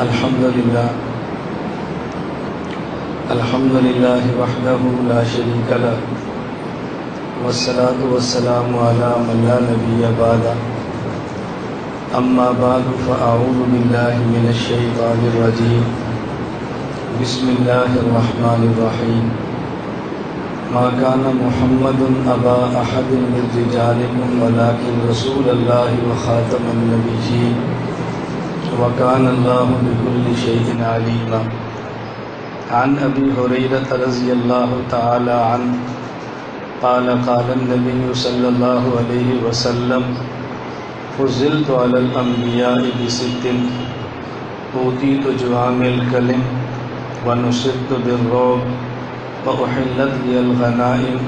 الحمد لله وحده لا شريك له والصلاة والسلام على من لا نبي بعده أما بعد فأعوذ بالله من الشيطان الرجيم بسم الله الرحمن الرحيم ما كان محمد أبا أحد من رجالكم ولكن رسول الله وخاتم النبيين وكان الله بكل شيء عليما عن أبي هريرة رضي الله تعالى عنه قال قال النبي صلى الله عليه وسلم فضلت على الأنبياء بست أوتيت جوامع الكلم ونصرت بالرعب وأحلت لي الغنائم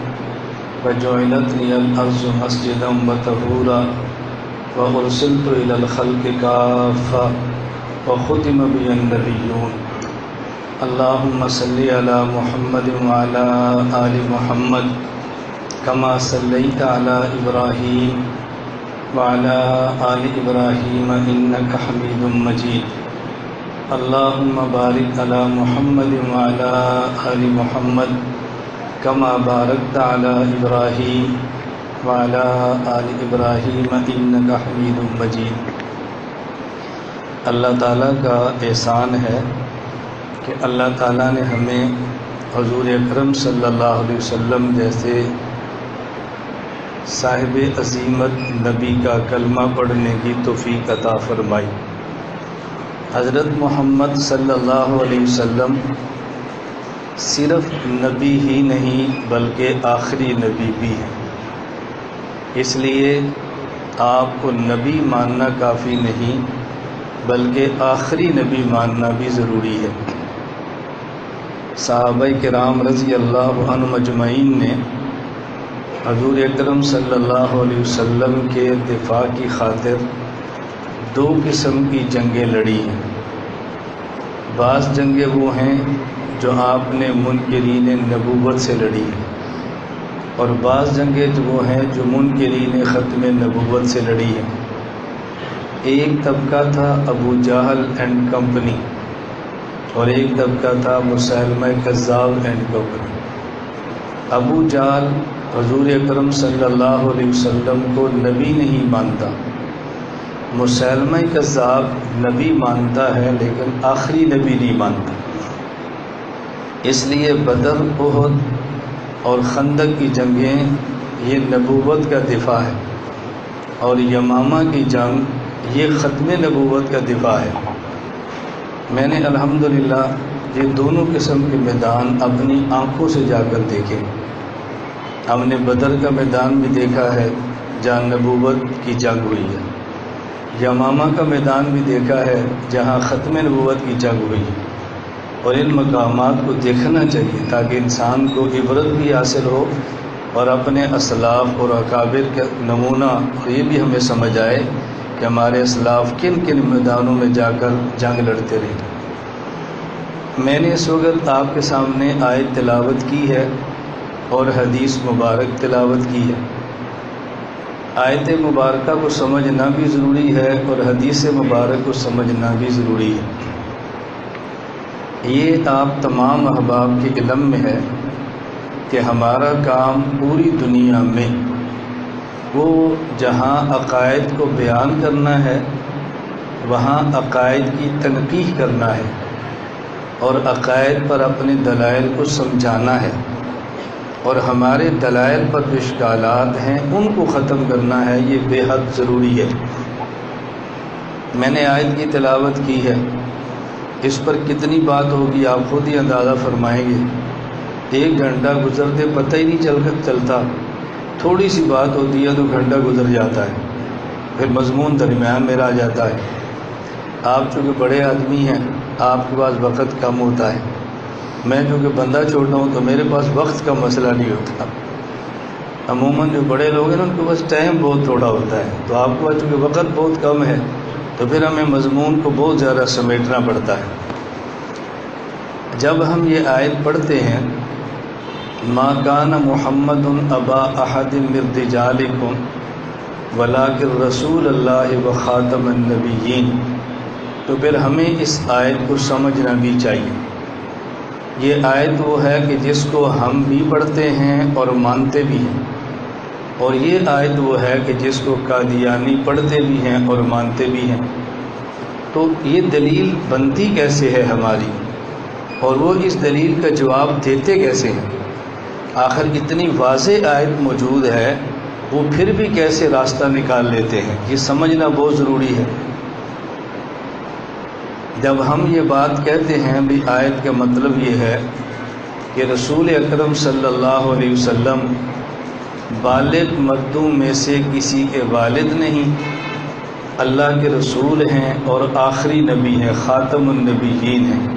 وجعلت لي الأرض مسجدا وطهورا وأرسلت إلى الخلق كافة وختم بي النبيون اللهم صل على محمد وعلى آل محمد كما صليت على إبراهيم وعلى آل إبراهيم إنك حميد مجيد اللهم بارك على محمد وعلى آل محمد كما باركت على إبراهيم وعلى آل إبراهيم إنك حميد مجيد۔ اللہ تعالیٰ کا احسان ہے کہ اللہ تعالیٰ نے ہمیں حضور اکرم صلی اللہ علیہ وسلم جیسے صاحب عظیمت نبی کا کلمہ پڑھنے کی توفیق عطا فرمائی۔ حضرت محمد صلی اللہ علیہ وسلم صرف نبی ہی نہیں بلکہ آخری نبی بھی ہیں، اس لیے آپ کو نبی ماننا کافی نہیں بلکہ آخری نبی ماننا بھی ضروری ہے۔ صحابہ کرام رضی اللہ عنہم اجمعین نے حضور اکرم صلی اللہ علیہ وسلم کے دفاع کی خاطر دو قسم کی جنگیں لڑی ہیں۔ بعض جنگیں وہ ہیں جو آپ نے منکرین نبوت سے لڑی ہیں، اور بعض جنگیں وہ ہیں جو منکرین ختم نبوت سے لڑی ہیں۔ ایک طبقہ تھا ابو جہل اینڈ کمپنی، اور ایک طبقہ تھا مسیلمہ کذاب اینڈ کمپنی۔ ابو جہل حضور اکرم صلی اللہ علیہ وسلم کو نبی نہیں مانتا، مسیلمہ کذاب نبی مانتا ہے لیکن آخری نبی نہیں مانتا۔ اس لیے بدر، احد اور خندق کی جنگیں یہ نبوت کا دفاع ہے، اور یمامہ کی جنگ یہ ختم نبوت کا دفاع ہے۔ میں نے الحمدللہ یہ دونوں قسم کے میدان اپنی آنکھوں سے جا کر دیکھے۔ ہم نے بدر کا میدان بھی دیکھا ہے جہاں نبوت کی جنگ ہوئی ہے، یمامہ کا میدان بھی دیکھا ہے جہاں ختم نبوت کی جنگ ہوئی ہے، اور ان مقامات کو دیکھنا چاہیے تاکہ انسان کو عبرت بھی حاصل ہو اور اپنے اسلاف اور اکابر کا نمونہ یہ بھی ہمیں سمجھ آئے کہ ہمارے اسلاف کن کن میدانوں میں جا کر جنگ لڑتے رہے۔ میں نے اس وقت آپ کے سامنے آیت تلاوت کی ہے اور حدیث مبارک تلاوت کی ہے۔ آیت مبارکہ کو سمجھنا بھی ضروری ہے اور حدیث مبارک کو سمجھنا بھی ضروری ہے۔ یہ آپ تمام احباب کے علم میں ہے کہ ہمارا کام پوری دنیا میں وہ جہاں عقائد کو بیان کرنا ہے وہاں عقائد کی تنقیح کرنا ہے، اور عقائد پر اپنے دلائل کو سمجھانا ہے، اور ہمارے دلائل پر جو اشکالات ہیں ان کو ختم کرنا ہے۔ یہ بے حد ضروری ہے۔ میں نے آیت کی تلاوت کی ہے، اس پر کتنی بات ہوگی آپ خود ہی اندازہ فرمائیں گے۔ 1 گھنٹہ گزرتے پتہ ہی نہیں چلتا، تھوڑی سی بات ہوتی ہے تو گھنٹہ گزر جاتا ہے، پھر مضمون درمیان میں رہ جاتا ہے۔ آپ چونکہ بڑے آدمی ہیں آپ کے پاس وقت کم ہوتا ہے، میں چونکہ بندہ چھوٹا ہوں تو میرے پاس وقت کا مسئلہ نہیں ہوتا۔ عموماً جو بڑے لوگ ہیں ان کے پاس ٹائم بہت تھوڑا ہوتا ہے، تو آپ کے پاس چونکہ وقت بہت کم ہے تو پھر ہمیں مضمون کو بہت زیادہ سمیٹنا پڑتا ہے۔ جب ہم یہ آیت پڑھتے ہیں ما کان محمد ابا احد من رجالکم ولکن رسول اللہ و خاتم النبیین، تو پھر ہمیں اس آیت کو سمجھنا بھی چاہیے۔ یہ آیت وہ ہے کہ جس کو ہم بھی پڑھتے ہیں اور مانتے بھی ہیں، اور یہ آیت وہ ہے کہ جس کو قادیانی پڑھتے بھی ہیں اور مانتے بھی ہیں۔ تو یہ دلیل بنتی کیسے ہے ہماری، اور وہ اس دلیل کا جواب دیتے کیسے ہیں؟ آخر اتنی واضح آیت موجود ہے، وہ پھر بھی کیسے راستہ نکال لیتے ہیں؟ یہ سمجھنا بہت ضروری ہے۔ جب ہم یہ بات کہتے ہیں بھی آیت کا مطلب یہ ہے کہ رسول اکرم صلی اللہ علیہ وسلم بالغ مردوں میں سے کسی کے والد نہیں، اللہ کے رسول ہیں اور آخری نبی ہیں، خاتم النبیین ہیں،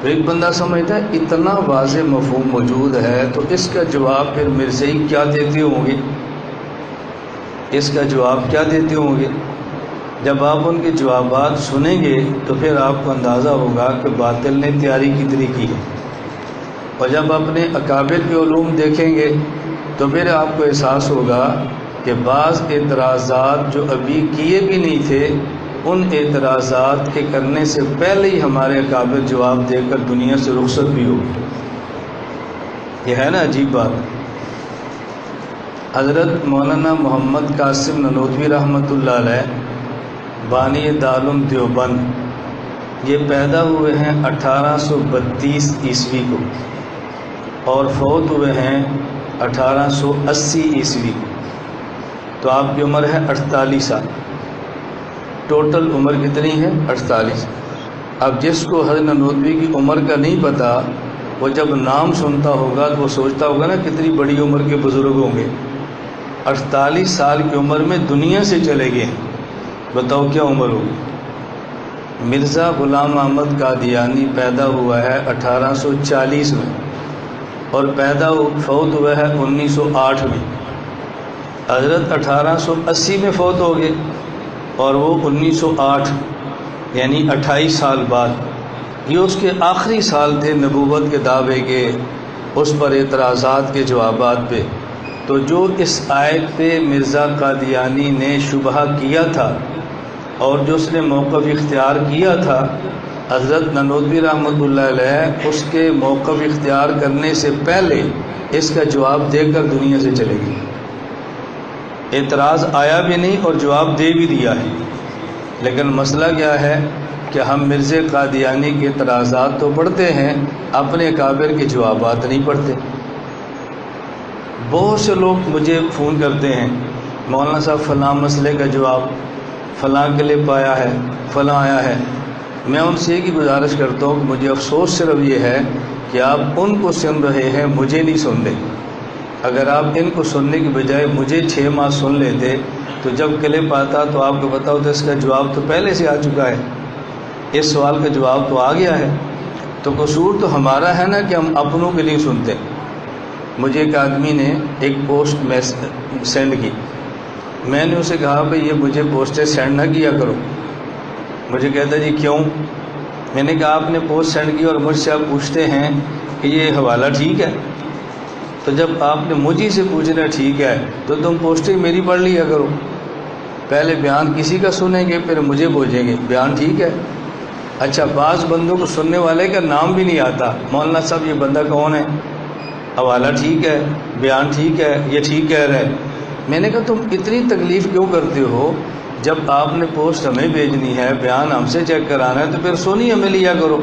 تو ایک بندہ سمجھتا ہے اتنا واضح مفہوم موجود ہے تو اس کا جواب پھر مرزائی کیا دیتے ہوں گے؟ اس کا جواب کیا دیتے ہوں گے؟ جب آپ ان کے جوابات سنیں گے تو پھر آپ کو اندازہ ہوگا کہ باطل نے تیاری کتنی کی ہے، اور جب اپنے اکابر کے علوم دیکھیں گے تو پھر آپ کو احساس ہوگا کہ بعض اعتراضات جو ابھی کیے بھی نہیں تھے، ان اعتراضات کے کرنے سے پہلے ہی ہمارے اکابر جواب دے کر دنیا سے رخصت بھی ہوگی۔ یہ ہے نا عجیب بات۔ حضرت مولانا محمد قاسم نانوتوی رحمۃ اللہ علیہ بانی دارالعلوم دیوبند، یہ پیدا ہوئے ہیں 1832 عیسوی کو اور فوت ہوئے ہیں 1880 عیسوی کو، تو آپ کی عمر ہے 48 سال۔ ٹوٹل عمر کتنی ہے؟ 48۔ اب جس کو حضرت نانوتوی کی عمر کا نہیں پتہ، وہ جب نام سنتا ہوگا تو وہ سوچتا ہوگا نا کتنی بڑی عمر کے بزرگ ہوں گے۔ 48 سال کی عمر میں دنیا سے چلے گئے، بتاؤ کیا عمر ہوگی؟ مرزا غلام احمد قادیانی پیدا ہوا ہے 1840 میں اور فوت ہوا ہے 1908 میں۔ حضرت 1880 میں فوت ہو گئے اور وہ 1908، یعنی 28 سال بعد۔ یہ اس کے آخری سال تھے نبوت کے دعوے کے، اس پر اعتراضات کے جوابات پہ۔ تو جو اس آیت پہ مرزا قادیانی نے شبہہ کیا تھا اور جو اس نے موقف اختیار کیا تھا، حضرت نانوتوی رحمۃ اللہ علیہ اس کے موقف اختیار کرنے سے پہلے اس کا جواب دے کر دنیا سے چلے گئے۔ اعتراض آیا بھی نہیں اور جواب دے بھی دیا ہے، لیکن مسئلہ کیا ہے کہ ہم مرزا قادیانی کے اعتراضات تو پڑھتے ہیں، اپنے اکابر کے جوابات نہیں پڑھتے۔ بہت سے لوگ مجھے فون کرتے ہیں، مولانا صاحب فلاں مسئلے کا جواب فلاں کلپ آیا ہے، فلاں آیا ہے۔ میں ان سے ایک ہی گزارش کرتا ہوں کہ مجھے افسوس صرف یہ ہے کہ آپ ان کو سن رہے ہیں، مجھے نہیں سن رہے۔ اگر آپ ان کو سننے کی بجائے مجھے 6 ماہ سن لیتے تو جب کلپ آتا تو آپ کو پتا ہوتا اس کا جواب تو پہلے سے آ چکا ہے، اس سوال کا جواب تو آ گیا ہے۔ تو قصور تو ہمارا ہے نا کہ ہم اپنوں کے لیے سنتے۔ مجھے ایک آدمی نے ایک پوسٹ سینڈ کی، میں نے اسے کہا بھئی یہ مجھے پوسٹیں سینڈ نہ کیا کرو۔ مجھے کہتا جی کیوں؟ میں نے کہا آپ نے پوسٹ سینڈ کی اور مجھ سے آپ پوچھتے ہیں کہ یہ حوالہ ٹھیک ہے، تو جب آپ نے مجھے سے پوچھنا ٹھیک ہے تو تم پوسٹیں میری پڑھ لیا کرو۔ پہلے بیان کسی کا سنیں گے پھر مجھے پوچھیں گے بیان ٹھیک ہے۔ اچھا، بعض بندوں کو سننے والے کا نام بھی نہیں آتا، مولانا صاحب یہ بندہ کون ہے؟ حوالہ ٹھیک ہے، بیان ٹھیک ہے، یہ ٹھیک کہہ رہا ہے۔ میں نے کہا تم اتنی تکلیف کیوں کرتے ہو؟ جب آپ نے پوسٹ ہمیں بھیجنی ہے، بیان ہم سے چیک کرانا ہے، تو پھر سنی ہمیں لیا کرو۔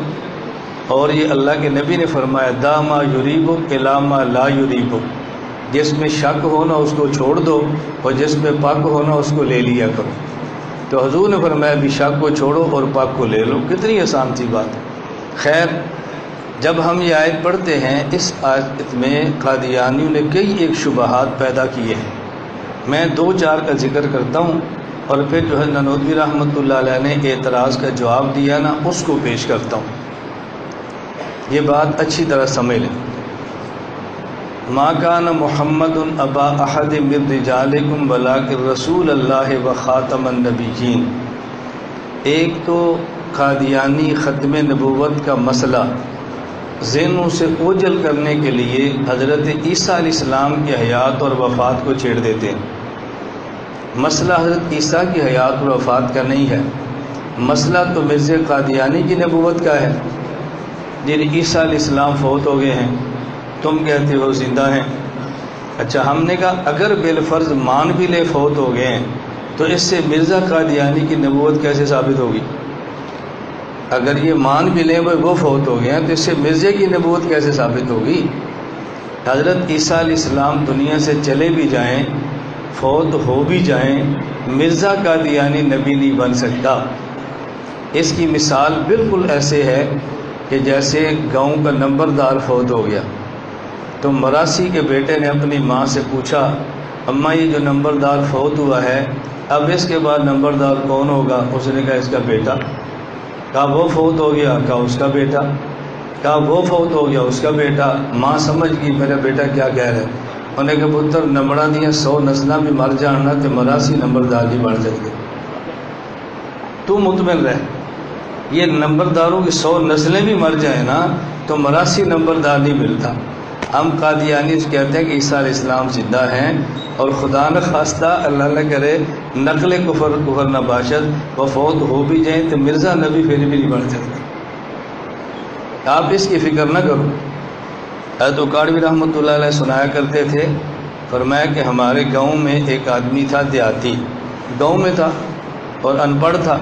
اور یہ اللہ کے نبی نے فرمایا دا ما یریبک الی ما لا یریبک، جس میں شک ہونا اس کو چھوڑ دو اور جس میں پاک ہونا اس کو لے لیا کرو۔ تو حضور نے فرمایا بھی شک کو چھوڑو اور پاک کو لے لو، کتنی آسان سی بات ہے۔ خیر، جب ہم یہ آیت پڑھتے ہیں، اس آیت میں قادیانیوں نے کئی ایک شبہات پیدا کیے ہیں۔ میں 2-4 کا ذکر کرتا ہوں اور پھر جو ہے نانوتوی رحمۃ اللہ علیہ نے اعتراض کا جواب دیا نا، اس کو پیش کرتا ہوں۔ یہ بات اچھی طرح سمجھ لیں۔ ما کان محمد ابا احد من رجالکم ولکن رسول اللہ و خاتم النبیین۔ ایک تو قادیانی ختم نبوت کا مسئلہ ذہنوں سے اوجھل کرنے کے لیے حضرت عیسیٰ علیہ السلام کی حیات اور وفات کو چھیڑ دیتے ہیں۔ مسئلہ حضرت عیسیٰ کی حیات اور وفات کا نہیں ہے، مسئلہ تو مرزا قادیانی کی نبوت کا ہے، جن عیسیٰ علیہ السلام فوت ہو گئے ہیں، تم کہتے ہو زندہ ہیں۔ اچھا، ہم نے کہا اگر بالفرض مان بھی لے فوت ہو گئے ہیں تو اس سے مرزا قادیانی کی نبوت کیسے ثابت ہوگی؟ اگر یہ مان بھی لیں وہ فوت ہو گئے ہیں تو اس سے مرزا کی نبوت کیسے ثابت ہوگی؟ حضرت عیسیٰ علیہ السلام دنیا سے چلے بھی جائیں، فوت ہو بھی جائیں، مرزا قادیانی نبی نہیں بن سکتا۔ اس کی مثال بالکل ایسے ہے کہ جیسے گاؤں کا نمبردار فوت ہو گیا تو مراسی کے بیٹے نے اپنی ماں سے پوچھا، اماں یہ جو نمبردار فوت ہوا ہے اب اس کے بعد نمبردار کون ہوگا؟ اس نے کہا اس کا بیٹا۔ کہا وہ فوت ہو گیا؟ کہا اس کا بیٹا۔ کہا وہ فوت ہو گیا؟ اس کا بیٹا۔ ماں سمجھ گئی میرا بیٹا کیا کہہ رہا ہے۔ انہوں نے کہا پتر نمبراں دیاں 100 نسلاں بھی مر جاننا تو مراسی نمبردار نہیں بن سکتے، تو مطمئن رہ، یہ نمبرداروں کی 100 نسلیں بھی مر جائیں نا تو مراسی نمبردار نہیں ملتا۔ ہم قادیانی کہتے ہیں کہ عیسیٰ علیہ السلام زندہ ہیں، اور خدا نہ خواستہ اللہ نہ کرے نقل کفر نہ باشد وہ فوت ہو بھی جائیں تو مرزا نبی پھر بھی نہیں بن سکتے۔ آپ اس کی فکر نہ کرو۔ حضرت اکاڑوی رحمۃ اللہ علیہ سنایا کرتے تھے، فرمایا کہ ہمارے گاؤں میں ایک آدمی تھا، دیہاتی گاؤں میں تھا اور ان پڑھ تھا،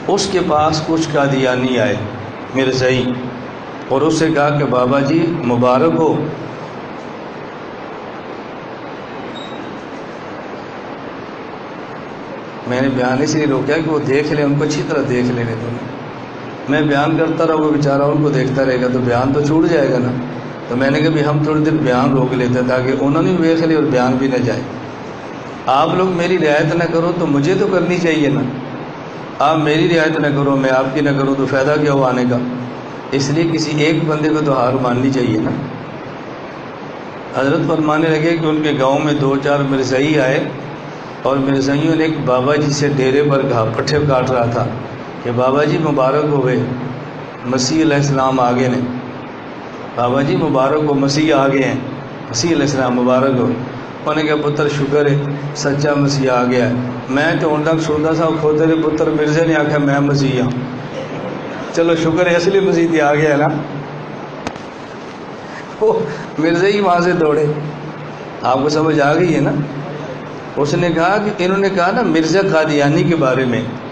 اس کے پاس کچھ قادیانی آئے مرزائی، اور اس سے کہا کہ بابا جی مبارک ہو، میں نے بیان اس لیے روکا کہ وہ دیکھ لیں، ان کو اچھی طرح دیکھ لینے دو۔ میں بیان کرتا رہا وہ بیچارہ ان کو دیکھتا رہے گا تو بیان تو چھوٹ جائے گا نا۔ تو میں نے کہا بھی ہم تھوڑی دیر بیان روک لیتے تاکہ انہوں نے بھی دیکھ لے اور بیان بھی نہ جائے۔ آپ لوگ میری رعایت نہ کرو تو مجھے تو کرنی چاہیے نا، آپ میری رعایت نہ کرو میں آپ کی نہ کروں تو فائدہ کیا ہو آنے کا؟ اس لیے کسی ایک بندے کو تو ہار ماننی چاہیے نا۔ حضرت فرمانے لگے کہ ان کے گاؤں میں 2-4 مرزائی آئے، اور مرزائیوں نے ایک بابا جی سے ڈیرے پر پٹھے کاٹ رہا تھا کہ بابا جی مبارک ہوئے، مسیح علیہ السلام آگے نے، بابا جی مبارک ہو، مسیح آگے ہیں، مسیح علیہ السلام مبارک ہو۔ انہوں نے کہا پتر شکر ہے سچا مسیح آ گیا ہے، میں تو ان تک سنتا تھا خود تیرے پتر مرزا نے آخیا میں مسیح ہوں، چلو شکر ہے اصلی مسیح آ گیا ہے نا۔ وہ مرزا ہی وہاں سے دوڑے۔ آپ کو سمجھ آ گئی ہے نا؟ اس نے کہا کہ انہوں نے کہا نا مرزا قادیانی کے بارے میں